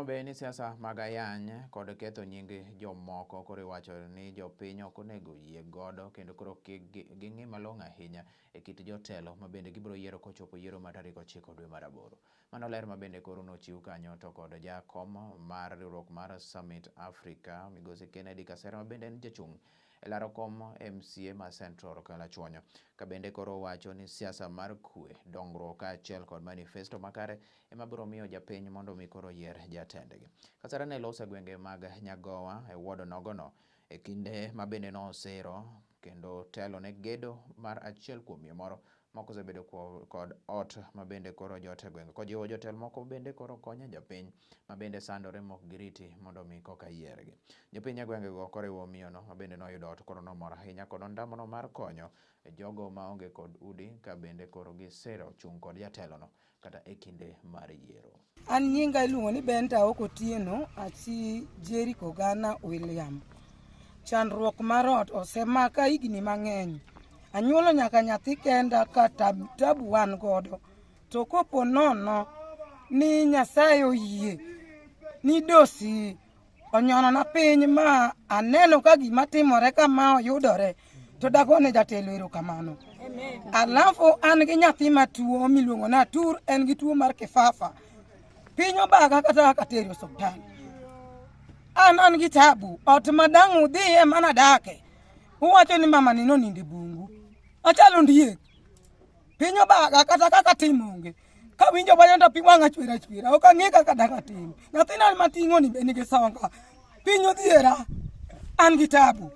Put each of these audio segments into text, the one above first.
Be ni siasa mag ayany kod ketho nying jomoko koro iwacho ni jopiny ok onego yie godo kendo koro ging'i malong'o ahinya e kit jotelo ma bende gibiro yiero kochopo yiero mar tarik 9 dwe mar 8. Mano ler ma bende koro nochiw kanyo to kod jakom mar riwruok mar Summit Africa Migosi Kennedy Kasera ma bende en jachung' e laro kom MCA ma Central Kalachuonyo ka bende koro wacho ni siasa mar kwe dongruok kaachiel kod manifesto makare ema biro miyo japiny mondo mi koro yier jatendgi. Kasera ne loso gwenge mag Nyagoa e wuod Nogono e kinde ma bende nosiro kendo telo ne gedo mar achiel kuom miyo moro moko osebedo kod ot ma bende koro jote gwenge kojiwo jotelo moko bende koro konyo jopiny ma bende sandore mok giriti mondo mi koka yiergi. Jopiny e gwenge go koriwo miyono ma bende noyudo ot koro nomor ahinya kod ondamono mar konyo jogo maonge kod udi ka bende koro gisero chung' kod jatelono kata e kinde mar yiero. An nyinga iluongo ni Benta Okotieno achi Jericho Ghana William. Chandruok mar ot osemaka higni mang'eny. Anyuolo nyaka nyathi kenda ka tabu wan godo. To kopo nono ni Nyasaye oyie ni dosi onyono na piny ma aneno ka gima timore kama oyudore to dagone jatelo erokamano. Alafu an gi nyathi matuo miluongo na Tur, en gi tuo mar kifafa. Piny obaga kata katero osiptal. An gi tabu, ot madang' udhiye mana dake. Uwacho ni mama ni noninde bungu. Achalo ndiek. Piny obaga kata kaka timonge. Ka winjo wanyanda pi wanga chwera. Ok ang'e kaka daka tim. Nyathina mating'o ni be nigi songa. Piny odhiera. An gi tabu.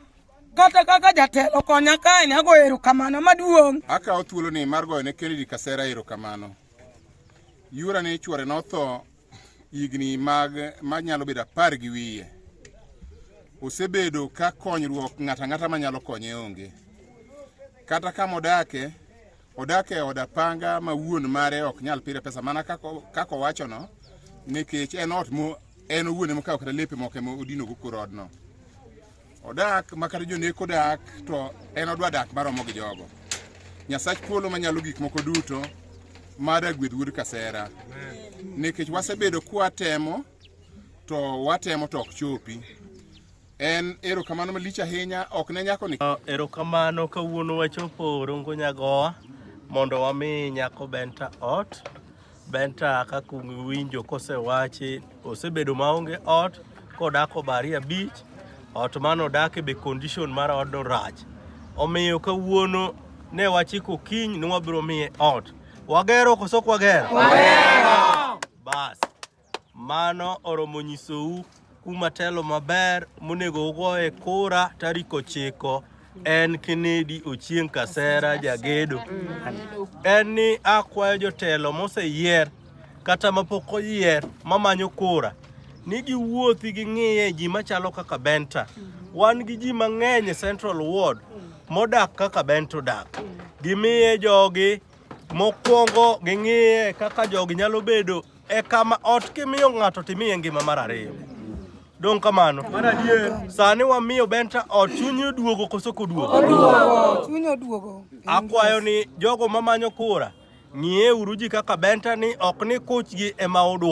Kata kaka jatelo konya kae ne ago erokamano maduong'. Akawo thuolo ni mar goyo ne Kennedy Kasera erokamano. Yura ne chwore notho higni manyalo bedo 10 gi wiye. Osebedo ka konyruok ng'ata manyalo konye onge. Kata kama odake oda panga ma wuon mare ok nyal pire pesa mana kako wacho no, nikech en ot mo en wuone mokawo kata lepe moke mo odino go korodno. Odak makata joneko dak to en odwa dak maromo gi jogo. Nyasach polo manyalo gik moko duto mada gwedh wuod Kasera. Nikech wasebedo kwatemo to watemo to ok chopi. En erokamano malich ahinya, ok ne nyako ni. Erokamano kawuono wachopo Rongo Nyagoa mondo wami nyako Benta ot. Benta kaka winjo kosewachi osebedo maonge ot kodako Baria Beach. Ot mano dake be condition mar odno rach. Omiyo kawuono ne wachiko kiny ni wabiro miye ot. Wagero koso ok wagero? Wagero! Bas. Mano oromo nyisou kuma telo maber monego ugoye kura tarik 9 en Kennedy Ochieng Kasera jagedo. En ni akwayo jotelo moseyier kata mapok oyier mamanyo kura ni giwuothi ging'iye ji machalo kaka Benta. Wan gi ji mang'eny e Central Ward modak kaka Benta odak. Gimiye jogi mokwongo ging'iye kaka jogi nyalo bedo e kama ot kimiyo ng'ato timiye ngima mar ariyo. Dong kamano. Sani wamiyo Benta ot chunyo duogo koso koduogo. Oduogo, chunyo duogo. Akwayo ni jogo mamanyo kura ng'iye uruji kaka Benta ni ok ni kuchgi ema oduogo.